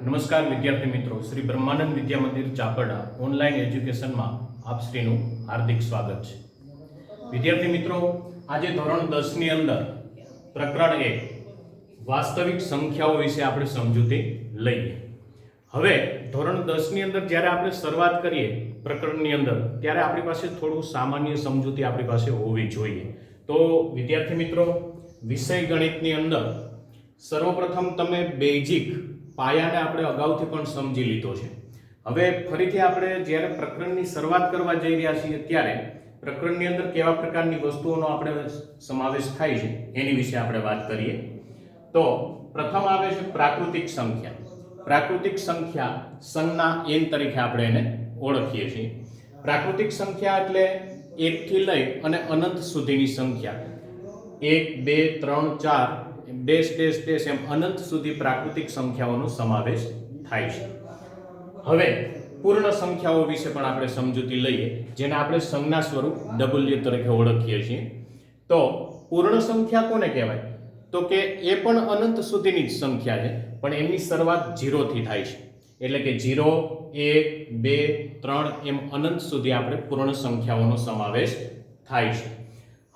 નમસ્કાર વિદ્યાર્થી મિત્રો, શ્રી બ્રહ્માનંદ વિદ્યા મંદિર ચાપરડા ઓનલાઈન એજ્યુકેશનમાં આપ શ્રીનું હાર્દિક સ્વાગત છે. વિદ્યાર્થી મિત્રો, આજે ધોરણ 10 ની અંદર પ્રકરણ 1 વાસ્તવિક સંખ્યાઓ વિશે આપણે સમજૂતી લઈએ. હવે ધોરણ 10 ની અંદર જ્યારે આપણે શરૂઆત કરીએ પ્રકરણની અંદર, ત્યારે આપણી પાસે થોડું સામાન્ય સમજૂતી આપણી પાસે હોવી જોઈએ. તો વિદ્યાર્થી મિત્રો, વિષય ગણિતની અંદર સર્વપ્રથમ તમે બેઝિક પાયાને આપણે અગાઉથી પણ સમજી લીધો છે. હવે ફરીથી આપણે જ્યારે પ્રકરણની શરૂઆત કરવા જઈ રહ્યા છીએ ત્યારે પ્રકરણની અંદર કેવા પ્રકારની વસ્તુઓનો આપણે સમાવેશ થાય છે એની વિશે આપણે વાત કરીએ. તો પ્રથમ આવે છે પ્રાકૃતિક સંખ્યા. પ્રાકૃતિક સંખ્યા સંજ્ઞા n તરીકે આપણે એને ઓળખીએ છીએ. પ્રાકૃતિક સંખ્યા એટલે 1 થી લઈ અને અનંત સુધીની સંખ્યા. 1 2 3 4 ડેશ ડેશ ડેશ એમ અનંત સુધી પ્રાકૃતિક સંખ્યાઓનો સમાવેશ થાય છે. હવે પૂર્ણ સંખ્યાઓ વિશે પણ આપણે સમજૂતી લઈએ, જેને આપણે સંજ્ઞા સ્વરૂપ W તરીકે ઓળખીએ છીએ. તો પૂર્ણ સંખ્યા કોને કહેવાય? તો કે એ પણ અનંત સુધીની જ સંખ્યા છે, પણ એમની શરૂઆત 0 થી થાય છે. એટલે કે 0 1 2 3 એમ અનંત સુધી આપણે પૂર્ણ સંખ્યાઓનો સમાવેશ થાય છે.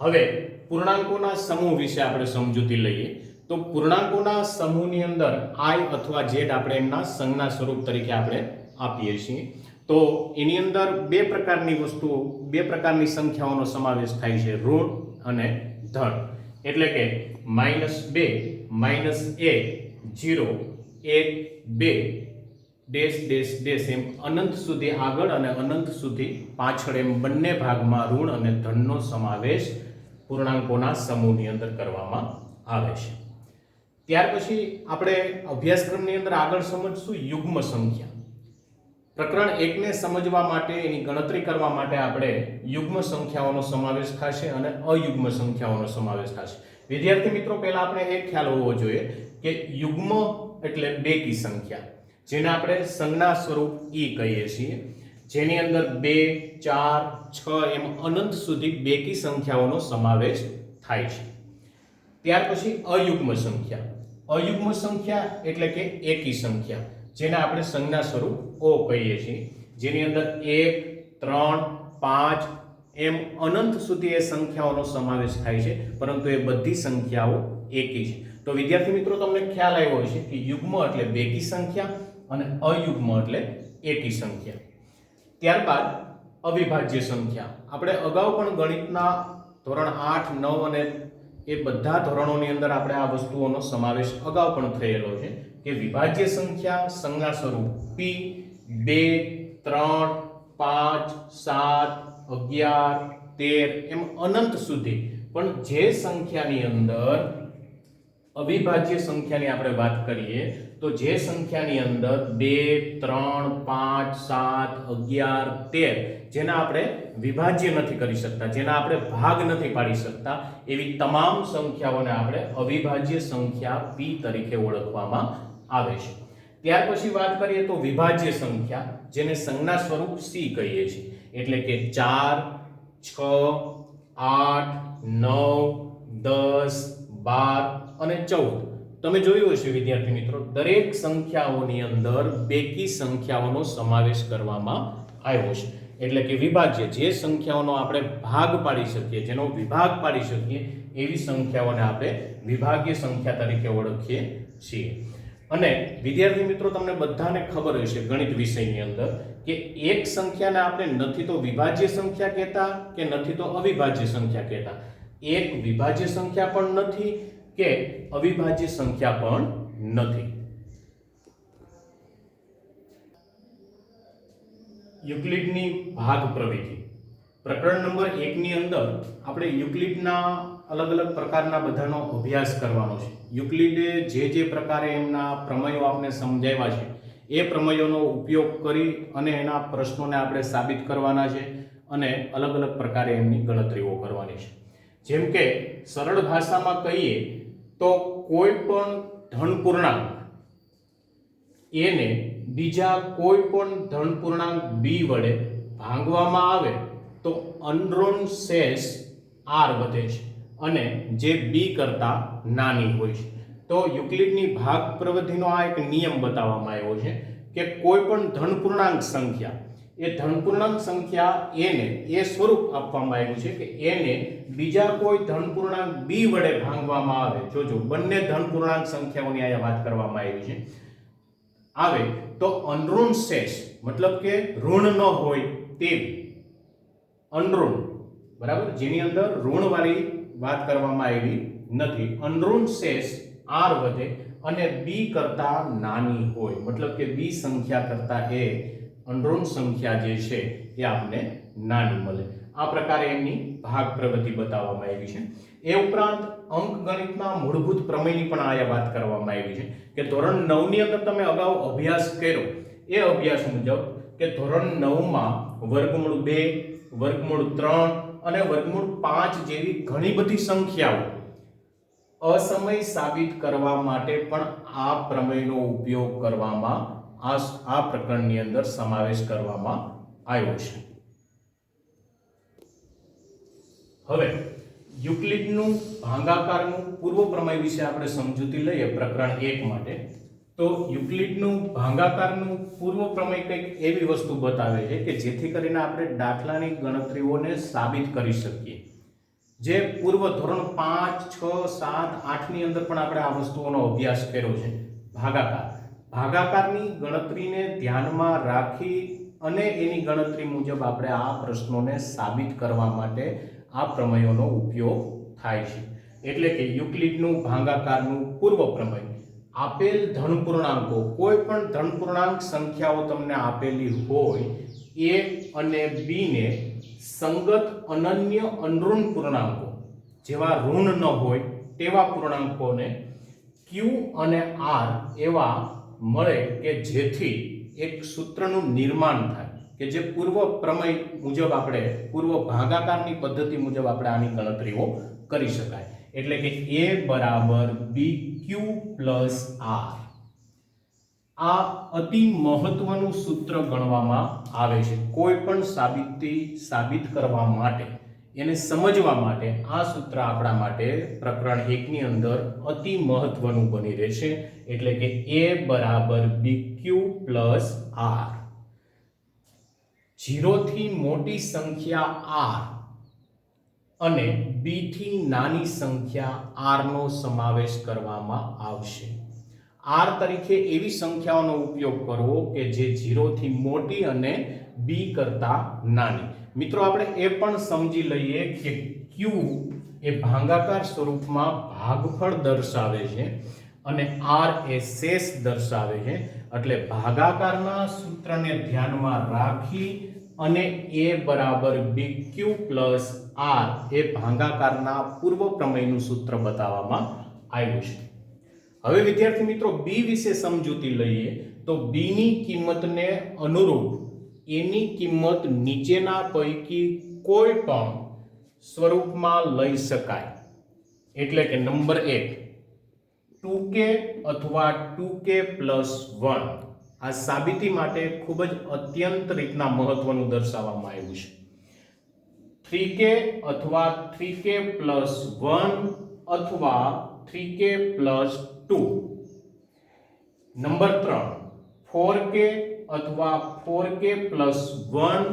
હવે પૂર્ણાંકોના સમૂહ વિશે આપણે સમજૂતી લઈએ. તો પૂર્ણાંકોના સમૂહની અંદર i અથવા z આપણે એમના સંજ્ઞા સ્વરૂપ તરીકે આપણે આપીએ છીએ. તો એની અંદર બે પ્રકારની સંખ્યાઓનો સમાવેશ થાય છે, ઋણ અને ધન. એટલે કે -2 -1 0 1 2 ડેશ ડેશ ડેશ એમ અનંત સુધી આગળ અને અનંત સુધી પાછળ એમ બંને ભાગમાં ઋણ અને ધનનો સમાવેશ પૂર્ણાંકોના સમૂહની અંદર કરવામાં આવે છે. ત્યાર પછી આપણે અભ્યાસક્રમની અંદર આગળ સમજશું યુગ્મ સંખ્યા. પ્રકરણ 1 ને સમજવા માટે, એની ગણતરી કરવા માટે આપણે યુગ્મ સંખ્યાઓનો સમાવેશ થશે અને અયુગ્મ સંખ્યાઓનો સમાવેશ થશે. વિદ્યાર્થી મિત્રો, પહેલા આપણે એ ખ્યાલ હોવો જોઈએ કે યુગ્મ એટલે બેકી સંખ્યા, જેને આપણે સંજ્ઞા સ્વરૂપ e કહીએ છીએ, જેની અંદર 2 4 6 એમ અનંત સુધી બેકી સંખ્યાઓનો સમાવેશ થાય છે. ત્યાર પછી અયુગ્મ સંખ્યા. અયુગ્મ સંખ્યા એટલે કે એકી સંખ્યા, જેને આપણે સંજ્ઞા સ્વરૂપ o કહીએ છીએ, જેની અંદર 1 3 5 એમ અનંત સુધી એ સંખ્યાઓનો સમાવેશ થાય છે, પરંતુ એ બધી સંખ્યાઓ એકી છે. તો વિદ્યાર્થી મિત્રો, તમને ખ્યાલ આવ્યો હશે કે યુગ્મ એટલે બેકી સંખ્યા અને અયુગ્મ એટલે એકી સંખ્યા. ત્યારબાદ અવિભાજ્ય સંખ્યા. આપણે અગાઉ પણ ગણિતના ધોરણ 8 9 અને એ બધા ધોરણોની અંદર આપણે આ વસ્તુઓનો સમાવેશ અગાઉ પણ થયેલો છે કે વિભાજ્ય સંખ્યા સંજ્ઞા સ્વરૂપ p 2 3 5 7 11 13 એમ અનંત સુધી. પણ જે સંખ્યાની અંદર અવિભાજ્ય સંખ્યાની આપણે વાત કરીએ તો જે સંખ્યાની અંદર 2 3 5 7 11 13 જેના આપણે વિભાજ્ય નથી કરી શકતા, જેના આપણે ભાગ નથી પાડી શકતા, એવી તમામ સંખ્યાઓને આપણે અવિભાજ્ય સંખ્યા p તરીકે ઓળખવામાં આવે છે. ત્યાર પછી વાત કરીએ તો વિભાજ્ય સંખ્યા, જેને સંજ્ઞા સ્વરૂપ c કહીએ છીએ. એટલે કે 4 6 8 9 10 12 અને 14. તમે જોયું હશે વિદ્યાર્થી મિત્રો, દરેક સંખ્યાઓની અંદર બેકી સંખ્યાઓનો સમાવેશ કરવામાં આવ્યો છે. એટલે કે વિભાજ્ય, જે સંખ્યાઓનો આપણે ભાગ પાડી શકીએ, જેનો વિભાગ પાડી શકીએ, એવી સંખ્યાઓને આપણે વિભાજ્ય સંખ્યા તરીકે ઓળખીએ છીએ. અને વિદ્યાર્થી મિત્રો, તમને બધાને ખબર હશે ગણિત વિષયની અંદર કે એક સંખ્યાને આપણે નથી તો વિભાજ્ય સંખ્યા કહેતા કે નથી તો અવિભાજ્ય સંખ્યા કહેતા. એક વિભાજ્ય સંખ્યા પણ નથી કે અવિભાજ્ય સંખ્યા પણ નથી. યુક્લિડની ભાગ પ્રવિધિ. પ્રકરણ નંબર 1 ની અંદર આપણે યુક્લિડના અલગ અલગ પ્રકારના બધાનો અભ્યાસ કરવાનો છે. યુક્લિડે જે પ્રકારે એમના પ્રમેયો આપણે સમજાવ્યા છે, એ પ્રમેયોનો ઉપયોગ કરી અને એના પ્રશ્નોને આપણે સાબિત કરવાના છે અને અલગ અલગ પ્રકારે એમની ગણતરીઓ કરવાની છે. જેમ કે સરળ ભાષામાં કહીએ તો કોઈ પણ ધન પૂર્ણાંક એને બીજા કોઈ પણ ધન પૂર્ણાંક b વડે ભાંગવામાં આવે તો અનઋણ શેષ r વધે છે અને જે b કરતા નાની હોય છે. તો યુક્લિડની ભાગ પ્રવૃત્તિનો આ એક નિયમ બતાવવામાં આવ્યો છે કે કોઈ પણ ધન પૂર્ણાંક સંખ્યા, એ ધન પૂર્ણાંક સંખ્યા એને એ સ્વરૂપ આપવામાં આવ્યું છે કે એને બીજા કોઈ ધન પૂર્ણાંક b વડે ભાંગવામાં આવે. જોજો, બંને ધન પૂર્ણાંક સંખ્યાઓની અહીંયા વાત કરવામાં આવી છે. આવે તો અનઋણ શેષ, મતલબ કે ઋણ ન હોય તેવી, અનઋણ, બરાબર, જેની અંદર ઋણ વાળી વાત કરવામાં આવી નથી, અનઋણ શેષ r વધે અને b કરતા નાની હોય, મતલબ કે b સંખ્યા કરતા એ અનઋણ સંખ્યા જે છે એ આપણને નાની મળે. આ પ્રકારે એમની ભાગ પ્રવૃત્તિ બતાવવામાં આવી છે. એ ઉપરાંત અંકગણિતના મૂળભૂત પ્રમેયની પણ આયા વાત કરવામાં આવી છે કે ધોરણ 9 ની અંદર તમે અગાઉ અભ્યાસ કર્યો એ અભ્યાસ મુજબ કે ધોરણ 9 માં વર્ગમૂળ 2, વર્ગમૂળ 3 અને વર્ગમૂળ 5 જેવી ઘણી બધી સંખ્યાઓ અસમય સાબિત કરવા માટે પણ આ પ્રમેયનો ઉપયોગ કરવામાં આ પ્રકરણની અંદર સમાવેશ કરવામાં આવ્યો છે. હવે યુક્લિડનું ભાગાકારનું પૂર્વ પ્રમેય વિશે આપણે સમજૂતી લઈએ પ્રકરણ 1 માટે. તો યુક્લિડનું ભાગાકારનું પૂર્વ પ્રમેય કંઈક એવી વસ્તુ બતાવે છે કે જેથી કરીને આપણે દાખલાની ગણતરીઓને સાબિત કરી શકીએ. જે પૂર્વ ધોરણ 5, 6, 7, 8 ની અંદર પણ આપણે આ વસ્તુઓનો અભ્યાસ કર્યો છે. ભાગાકારની ગણતરીને ધ્યાનમાં રાખી અને એની ગણતરી મુજબ આપણે આ પ્રશ્નોને સાબિત કરવા માટે આ પ્રમેયોનો ઉપયોગ થાય છે. એટલે કે યુક્લિડનું ભાગાકારનું પૂર્વ પ્રમેય આપેલ ધન પૂર્ણાંકો, કોઈ પણ ધન પૂર્ણાંક સંખ્યાઓ તમને આપેલી હોય a અને b ને સંગત અનન્ય અનઋણ પૂર્ણાંકો, જેવા ઋણ ન હોય તેવા પૂર્ણાંકોને q અને r એવા મળે કે જેથી એક સૂત્રનું નિર્માણ થાય કે જે પૂર્વ પ્રમેય મુજબ આપણે, પૂર્વ ભાગાકારની પદ્ધતિ મુજબ આપણે આની ગણતરીઓ કરી શકાય. એટલે કે a બરાબર bq પ્લસ r. આ અતિ મહત્વનું સૂત્ર ગણવામાં આવે છે. કોઈ પણ સાબિત કરવા માટે, એને સમજવા માટે આ સૂત્ર આપણા માટે પ્રકરણ 1 ની અંદર અતિ મહત્વનું બની રહેશે. એટલે કે a બરાબર bq પ્લસ r. 0 થી મોટી સંખ્યા r અને b થી નાની સંખ્યા r નો સમાવેશ કરવામાં આવશે. r તરીકે એવી સંખ્યાઓનો ઉપયોગ કરવો કે જે 0 થી મોટી અને b કરતા નાની. મિત્રો, આપણે એ પણ સમજી લઈએ કે q એ ભાગાકાર સ્વરૂપમાં ભાગફળ દર્શાવે છે અને r એ શેષ દર્શાવે છે. એટલે ભાગાકારના સૂત્રને ધ્યાનમાં રાખી અને a બરાબર bq પ્લસ r એ ભાગાકારના પૂર્વ પ્રમેયનું સૂત્ર બતાવવામાં આવ્યું છે. હવે વિદ્યાર્થી મિત્રો, b વિશે સમજૂતી લઈએ તો b ની કિંમતને અનુરૂપ એની કિંમત નીચેના પૈકી કોઈ પણ સ્વરૂપમાં લઈ શકાય. એટલે કે નંબર 1 2k અથવા 2k પ્લસ 1. આ સાબિતી માટે ખૂબ જ અત્યંત રીતના મહત્વનું દર્શાવવામાં આવ્યું છે. 3k અથવા 3k પ્લસ 1 અથવા 3k પ્લસ 2. નંબર 3 4k અથવા 4k પ્લસ 1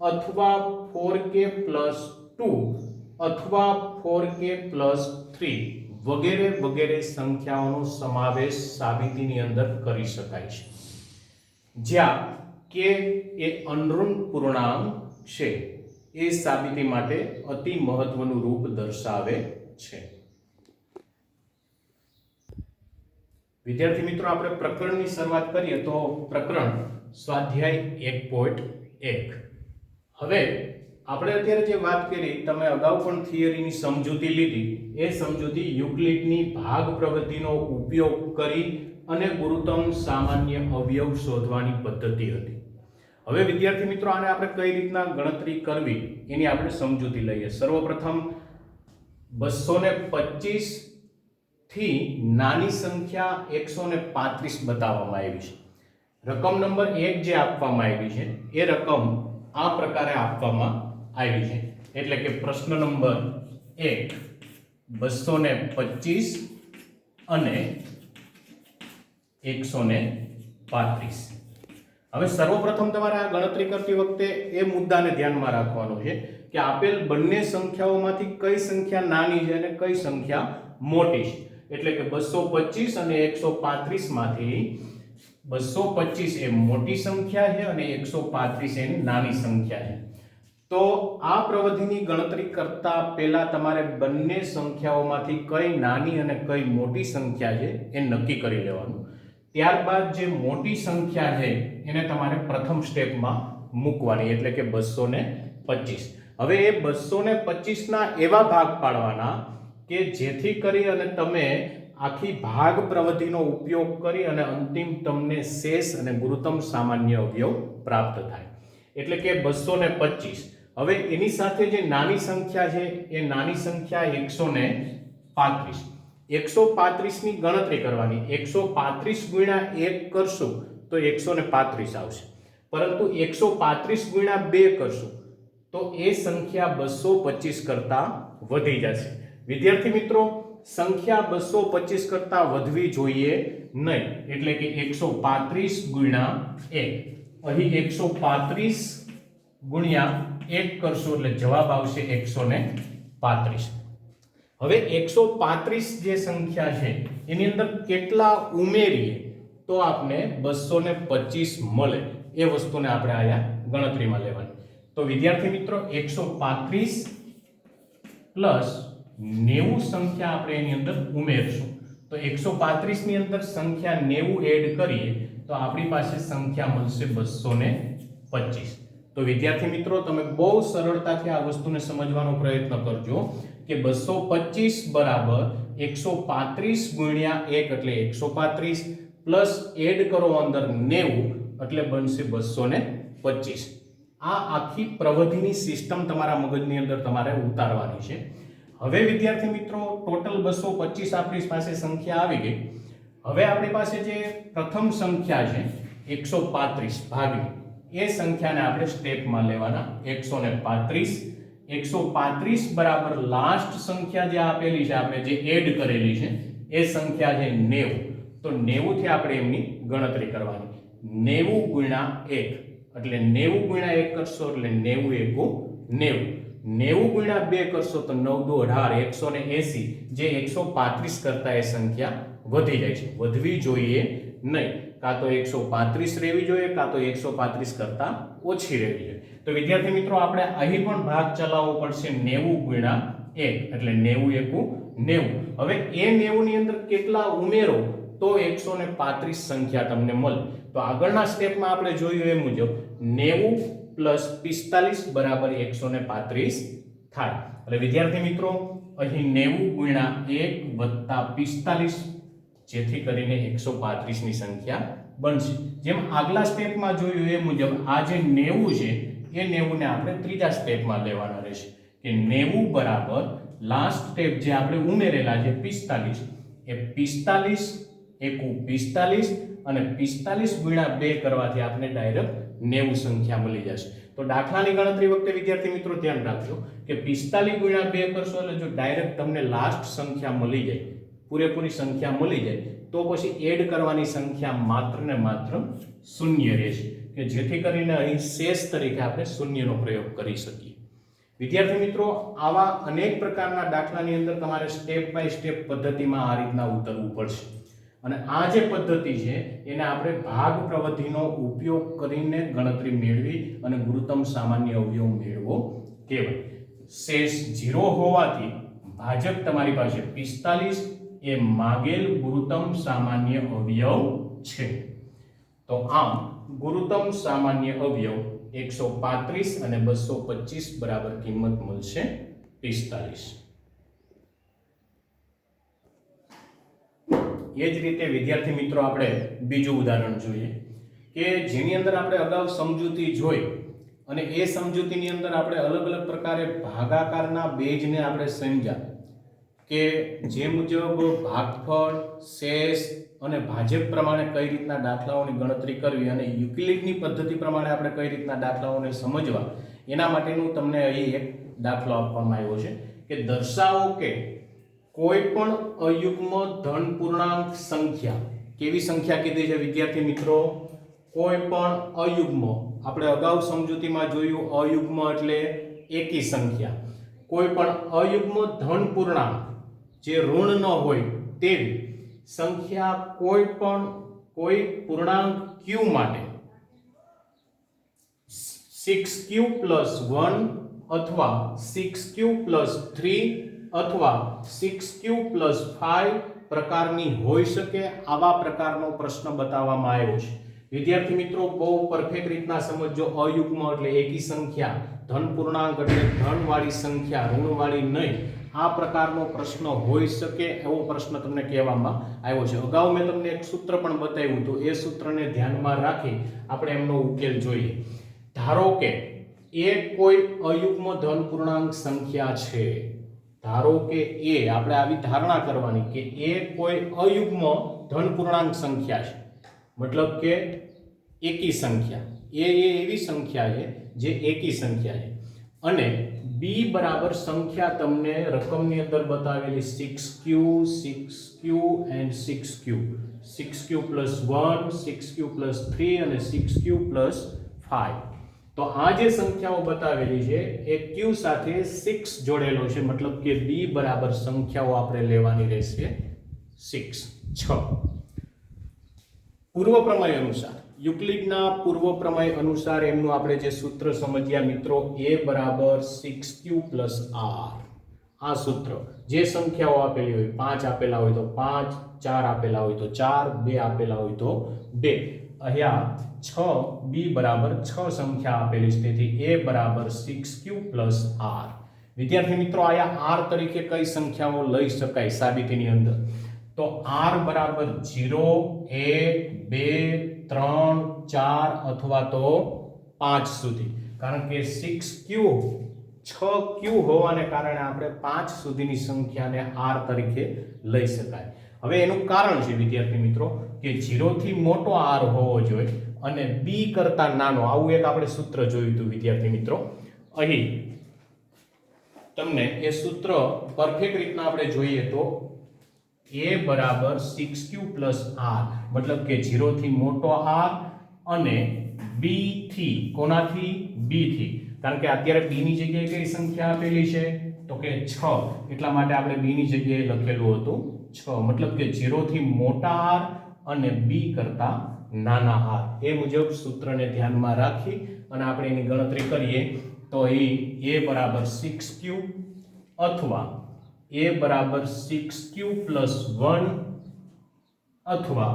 અથવા 4k પ્લસ 2 અથવા 4k પ્લસ 3 વગેરે વગેરે સંખ્યાઓનો સમાવેશ સાબિતીની અંદર કરી શકાય છે. જ્યાં k એ અનઋણ પૂર્ણાંક છે એ સાબિતી માટે અતિ મહત્વનું રૂપ દર્શાવે છે. વિદ્યાર્થી મિત્રો, આપણે પ્રકરણની શરૂઆત કરીએ તો પ્રકરણ સ્વાધ્યાય 1.1. હવે આપણે અત્યારે જે વાત કરી, તમે અગાઉ પણ થિયરીની સમજૂતી લીધી. એ સમજૂતી યુક્લિડની ભાગ પ્રવૃત્તિનો ઉપયોગ કરી અને ગુરુત્તમ સામાન્ય અવયવ શોધવાની પદ્ધતિ હતી. હવે વિદ્યાર્થી મિત્રો, આને આપણે કઈ રીતના ગણતરી કરવી એની આપણે સમજૂતી લઈએ. સર્વપ્રથમ 225 થી નાની સંખ્યા 135 બતાવવામાં આવી છે. રકમ નંબર 1 જે આપવામાં આવી છે એ રકમ આ પ્રકારે આપવામાં આવી છે. એટલે કે પ્રશ્ન નંબર 1 225 અને 135. હવે સર્વપ્રથમ તમારે આ ગણતરી કરતી વખતે એ મુદ્દાને ધ્યાનમાં રાખવાનો છે કે આપેલ બંને સંખ્યાઓમાંથી કઈ સંખ્યા નાની છે અને કઈ સંખ્યા મોટી છે. એટલે કે 225 અને 135 માંથી 225 એ મોટી સંખ્યા છે અને 135 એ નાની સંખ્યા છે. તો આ પ્રવૃત્તિની ગણતરી કરતા પહેલા તમારે બંને સંખ્યાઓમાંથી કઈ નાની અને કઈ મોટી સંખ્યા છે એ નક્કી કરી લેવાનું. ત્યારબાદ જે મોટી સંખ્યા છે એને તમારે પ્રથમ સ્ટેપમાં મૂકવાની, એટલે કે 225. હવે એ 225 ના એવા ભાગ પાડવાના કે જેથી કરી અને તમે આખી ભાગ પ્રવૃત્તિનો ઉપયોગ કરી અને અંતિમ તમને શેષ અને ગુરુત્તમ સામાન્ય અવયવ પ્રાપ્ત થાય. એટલે કે 225. હવે એની સાથે જે નાની સંખ્યા છે એ નાની સંખ્યા 135. 135 ની ગણતરી કરવાની. 135 ગુણ્યા 1 કરશું તો 135 આવશે, પરંતુ 135 ગુણ્યા 2 કરશું તો એ સંખ્યા 225 કરતા વધી જશે. વિદ્યાર્થી મિત્રો, સંખ્યા 225 કરતા વધવી જોઈએ નહીં. એટલે કે 135 ગુણ્યા 1, અહીં 135 ગુણ્યા 1 કરશો એટલે જવાબ આવશે 135. હવે 135 જે સંખ્યા છે એની અંદર કેટલા ઉમેરીએ તો આપણે 225 મળે એ વસ્તુને આપણે અહીંયા ગણતરીમાં લેવાની. તો વિદ્યાર્થી મિત્રો, 135 પ્લસ 90 સંખ્યા આપણે એની અંદર ઉમેરશું. તો 135 ની અંદર સંખ્યા 90 એડ કરીએ તો આપણી પાસે સંખ્યા મળશે 225. તો વિદ્યાર્થી મિત્રો, તમે બહુ સરળતાથી આ વસ્તુને સમજવાનો પ્રયત્ન કરજો કે 225 બરાબર 135 ગુણ્યા 1 એટલે 135 પ્લસ એડ કરો અંદર 90 એટલે બનશે 225. આ આખી પ્રવૃત્તિની સિસ્ટમ તમારા મગજની અંદર તમારે ઉતારવાની છે. હવે વિદ્યાર્થી મિત્રો, ટોટલ 225 આપણી પાસે સંખ્યા આવી ગઈ. હવે આપણી પાસે જે પ્રથમ સંખ્યા છે 135 ભાગની, એ સંખ્યાને આપણે સ્ટેપમાં લેવાના. 135 બરાબર લાસ્ટ સંખ્યા જે આપેલી છે આપણે જે એડ કરેલી છે એ સંખ્યા છે 90. તો 90 થી આપણે એમની ગણતરી કરવાની. 90 ગુણ્યા 1 એટલે 90 ગુણ્યા 1 કરશો એટલે 90 એકુ 90. 90 ગુણ્યા 2 કરશો તો 9 દુ 18, 180. જે 135 કરતા એ સંખ્યા વધી જાય છે. વધવી જોઈએ નહીં. કાં તો 135 રહેવી જોઈએ, કાં તો 135 કરતા ઓછી રહેવી જોઈએ. તો વિદ્યાર્થી મિત્રો, આપણે અહીં પણ ભાગ ચલાવવો પડશે 90 ગુણ્યા 1 એટલે 90 એકુ 90. હવે એ 90 ની અંદર કેટલા ઉમેરો તો 135 સંખ્યા તમને મળે. તો આગળના સ્ટેપમાં આપણે જોયું એ મુજબ 90 પ્લસ 45 બરાબર 135 થાય. એટલે વિદ્યાર્થી મિત્રો, અહીં 90 ગુણ્યા 1 વત્તા 45 જેથી કરીને 135 ની સંખ્યા બનશે. જેમ આગલા સ્ટેપમાં જોયું એ મુજબ આ જે 90 છે એ 90 ને આપણે ત્રીજા સ્ટેપમાં લેવાના રહેશે કે 90 બરાબર લાસ્ટ સ્ટેપ જે આપણે ઉમેરેલા છે 45, એ 45 એકુ 45 અને 45 ગુણ્યા 2 કરવાથી આપણે ડાયરેક્ટ 90 સંખ્યા મળી જશે. તો દાખલાની ગણતરી વખતે વિદ્યાર્થી મિત્રો ધ્યાન રાખજો કે 45 ગુણ્યા 2 કરશો એટલે જો ડાયરેક્ટ તમને લાસ્ટ સંખ્યા મળી જાય, પૂરેપૂરી સંખ્યા મળી જાય, તો પછી એડ કરવાની સંખ્યા માત્ર ને માત્ર શૂન્ય રહેશે કે જેથી કરીને અહીં શેષ તરીકે આપણે શૂન્યનો પ્રયોગ કરી શકીએ. વિદ્યાર્થી મિત્રો, આવા અનેક પ્રકારના દાખલાની અંદર તમારે સ્ટેપ બાય સ્ટેપ પદ્ધતિમાં આ રીતના ઉતરવું પડશે. અને આ જે પદ્ધતિ છે એને આપણે ભાગ પ્રવૃત્તિનો ઉપયોગ કરીને ગણતરી મેળવી અને ગુરુત્તમ સામાન્ય અવયવ મેળવો કહેવાય. શેષ 0 હોવાથી ભાજક તમારી પાસે 45 એ માગેલ ગુરુત્તમ સામાન્ય અવયવ છે. તો આમ ગુરુત્તમ સામાન્ય અવયવ 135 અને 225 બરાબર કિંમત મળશે 45. એ જ રીતે વિદ્યાર્થી મિત્રો, આપણે બીજું ઉદાહરણ જોઈએ કે જેની અંદર આપણે અગાઉ સમજૂતી જોઈ અને એ સમજૂતીની અંદર આપણે અલગ અલગ પ્રકારે ભાગાકારના બેઝને આપણે સમજ્યા કે જે મુજબ ભાગફળ, શેષ અને ભાજક પ્રમાણે કઈ રીતના દાખલાઓની ગણતરી કરવી અને યુક્લિડની પદ્ધતિ પ્રમાણે આપણે કઈ રીતના દાખલાઓને સમજવા, એના માટેનું તમને અહીં એક દાખલો આપવામાં આવ્યો છે કે દર્શાવો કે કોઈ પણ અયુગ્મ ધન પૂર્ણાંક સંખ્યા, કેવી સંખ્યા કીધી છે વિદ્યાર્થી મિત્રો? કોઈ પણ અયુગ્મ, આપણે અગાઉ સમજૂતીમાં જોયું અયુગ્મ એટલે એકી સંખ્યા. કોઈ પણ અયુગ્મ ધન પૂર્ણાંક જે ઋણ ન હોય તેવી સંખ્યા કોઈ પૂર્ણાંક q માટે 6q + 1 અથવા 6q + 3 અથવા 6q + 5 પ્રકારની હોઈ શકે, આવા પ્રકારનો પ્રશ્ન બતાવવામાં આવ્યો છે. વિદ્યાર્થી મિત્રો બહુ પરફેક્ટ રીતના સમજો. અયુગ્મ એટલે એકી સંખ્યા, ધન પૂર્ણાંક એટલે ધનવાળી સંખ્યા, ઋણવાળી નહીં. આ પ્રકારનો પ્રશ્ન હોઈ શકે એવો પ્રશ્ન તમને કહેવામાં આવ્યો છે. અગાઉ મેં તમને એક સૂત્ર પણ બતાવ્યું હતું, એ સૂત્રને ધ્યાનમાં રાખી આપણે એમનો ઉકેલ જોઈએ. ધારો કે એ કોઈ અયુગ્મ ધન પૂર્ણાંક સંખ્યા છે. ધારો કે એ, આપણે આવી ધારણા કરવાની કે એ કોઈ અયુગ્મ ધન પૂર્ણાંક સંખ્યા છે, મતલબ કે એકી સંખ્યા. એ એવી સંખ્યા છે જે એકી સંખ્યા છે અને b બરાબર સંખ્યા તમને રકમની અંદર બતાવેલી 6q, 6q and 6q, 6q + 1, 6q + 3 અને 6q + 5. તો આ જે સંખ્યાઓ બતાવેલી છે એ q સાથે 6 જોડેલો છે, મતલબ કે b બરાબર સંખ્યાઓ આપણે લેવાની રહેશે 6. પૂર્વ પ્રમેય અનુસાર, યુક્લિડના પૂર્વ પ્રમેય અનુસાર એમનું આપણે જે સૂત્ર સમજ્યા મિત્રો, a બરાબર 6q + r. આ સૂત્ર જે સંખ્યાઓ આપેલી હોય, 5 આપેલા હોય તો 5, 4 આપેલા હોય તો 4, 2 આપેલા હોય તો 2. અહીંયા 6 b બરાબર 6 સંખ્યા આપેલી છે, તેથી a બરાબર 6q + r. વિદ્યાર્થી મિત્રો આયા r તરીકે કઈ સંખ્યાઓ લઈ શકાય સાબિતીની અંદર? તો r બરાબર 0, 1, 2, 3, 4 અથવા તો 5 સુધી. કારણ કે 6q હોવાને કારણે આપણે 5 સુધીની સંખ્યાને r તરીકે લઈ શકાય. હવે એનું કારણ છે વિદ્યાર્થી મિત્રો કે 0 થી મોટો r હોવો જોઈએ અને b કરતા નાનો. આવું એક આપણે સૂત્ર જોયું હતું વિદ્યાર્થી મિત્રો. અહીં તમને એ સૂત્ર પરફેક્ટ રીતના આપણે જોઈએ તો a બરાબર 6q + r, મતલબ કે 0 થી મોટો r અને b થી, કોનાથી? b થી. કારણ કે અત્યારે b ની જગ્યાએ કઈ સંખ્યા આપેલી છે? તો કે 6. એટલા માટે આપણે b ની જગ્યાએ લખેલું હતું 6, મતલબ કે 0 થી મોટા r અને b કરતા નાના r. એ મુજબ સૂત્રને ધ્યાનમાં રાખી અને આપણે એની ગણતરી કરીએ તો અહીં a બરાબર 6q અથવા a બરાબર 6q + 1 અથવા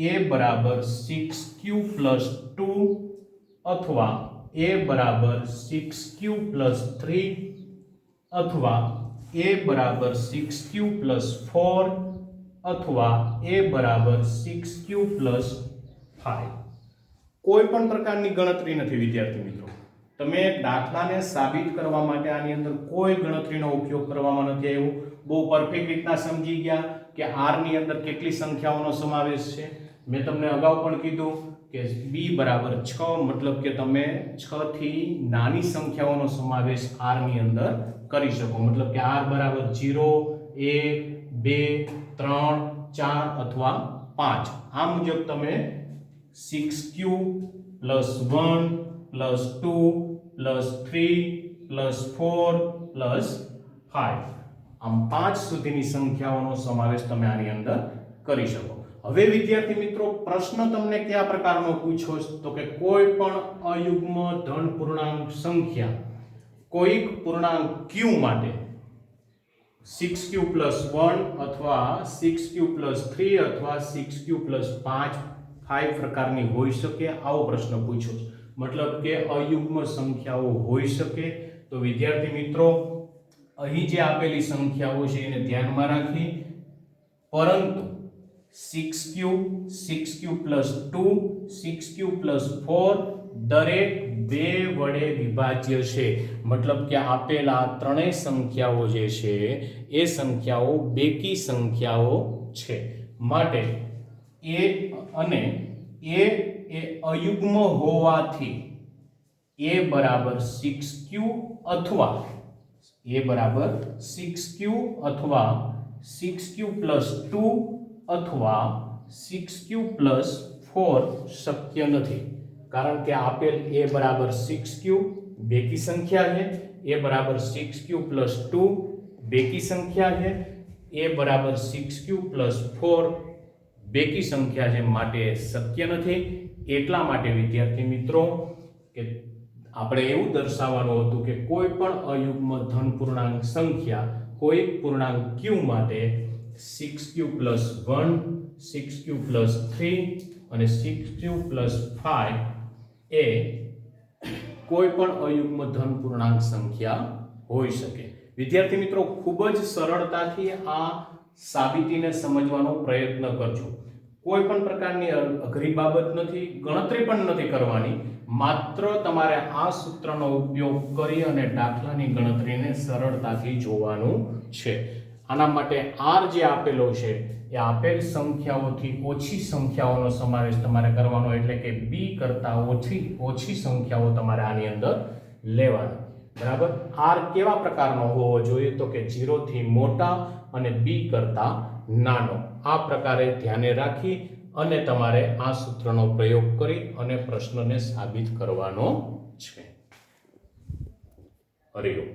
a બરાબર 6q + 2 અથવા a બરાબર 6q + 3 અથવા a બરાબર 6q + 4 અથવા a બરાબર 6q + 5. કોઈ પણ પ્રકારની ગણતરી નથી વિદ્યાર્થી મિત્રો. તમે દાખલાને સાબિત કરવા માટે આની અંદર કોઈ ગણતરીનો ઉપયોગ કરવામાં નથી આવ્યો. બહુ પરફેક્ટ રીતના સમજી ગયા કે r ની અંદર કેટલી સંખ્યાઓનો સમાવેશ છે. મેં તમને અગાઉ પણ કીધું કે b બરાબર 6, મતલબ કે તમે 6 થી નાની સંખ્યાઓનો સમાવેશ r ની અંદર કરી શકો, મતલબ કે r બરાબર 0, 1, 2, 3, 4 અથવા 5. આ મુજબ તમે 6q + 1 + 2 + 3 + 4 + 5, આમ 5 સુધીની સંખ્યાઓનો સમાવેશ તમે આની અંદર કરી શકો. હવે વિદ્યાર્થી મિત્રો પ્રશ્ન તમને કયા પ્રકારનો પૂછ્યો છે? તો કે કોઈ પણ અયુગ્મ ધન પૂર્ણાંક સંખ્યા કોઈક પૂર્ણાંક q માટે 6q + 1 અથવા 6q + 3 અથવા 6q + 5 પ્રકારની હોઈ શકે, આવો પ્રશ્ન પૂછ્યો છે. મતલબ કે અયુગ્મ સંખ્યાઓ હોઈ શકે. તો વિદ્યાર્થી મિત્રો અહીં જે આપેલી સંખ્યાઓ છે એને ધ્યાનમાં રાખી, પરંતુ 6q, 6q + 2, 6q + 4 દરેક 2 વડે વિભાજ્ય છે. મતલબ કે આપેલા ત્રણેય સંખ્યાઓ જે છે એ સંખ્યાઓ બેકી સંખ્યાઓ છે. માટે એ અને એ અયુગ્મ હોવાથી a બરાબર 6q અથવા a બરાબર 6q અથવા 6q + 2 અથવા 6q + 4 શક્ય નથી, કારણ કે આપેલ a બરાબર 6q બેકી સંખ્યા છે, a બરાબર 6q + 2 બેકી સંખ્યા છે, a બરાબર 6q + 4 બેકી સંખ્યા છે, માટે શક્ય નથી. એટલા માટે વિદ્યાર્થી મિત્રો કે આપણે એવું દર્શાવવાનું હતું કે કોઈ પણ અયુગ્મ ધન પૂર્ણાંક સંખ્યા કોઈ પૂર્ણાંક q માટે 6q + 1 6q + 3 અને 6q + 5 એ કોઈ પણ અયુગ્મ ધન પૂર્ણાંક સંખ્યા હોઈ શકે. વિદ્યાર્થી મિત્રો ખૂબ જ સરળતાથી આ સાબિતીને સમજવાનો પ્રયત્ન કરજો. કોઈ પણ પ્રકારની અઘરી બાબત નથી, ગણતરી પણ નથી કરવાની, માત્ર તમારે આ સૂત્રનો ઉપયોગ કરી અને દાખલાની ગણતરીને સરળતાથી જોવાનું છે. આના માટે r જે આપેલો છે એ આપેલ સંખ્યાઓથી ઓછી સંખ્યાઓનો સમાવેશ તમારે કરવાનો, એટલે કે b કરતા ઓછી સંખ્યાઓ તમારે આની અંદર લેવાની. બરાબર. r કેવા પ્રકારનો હોવો જોઈએ? તો કે 0 થી મોટા અને b કરતા નાનો. આ પ્રકારે ધ્યાને રાખી અને તમારે આ સૂત્રનો પ્રયોગ કરી અને પ્રશ્નને સાબિત કરવાનો છે. હરિઓમ.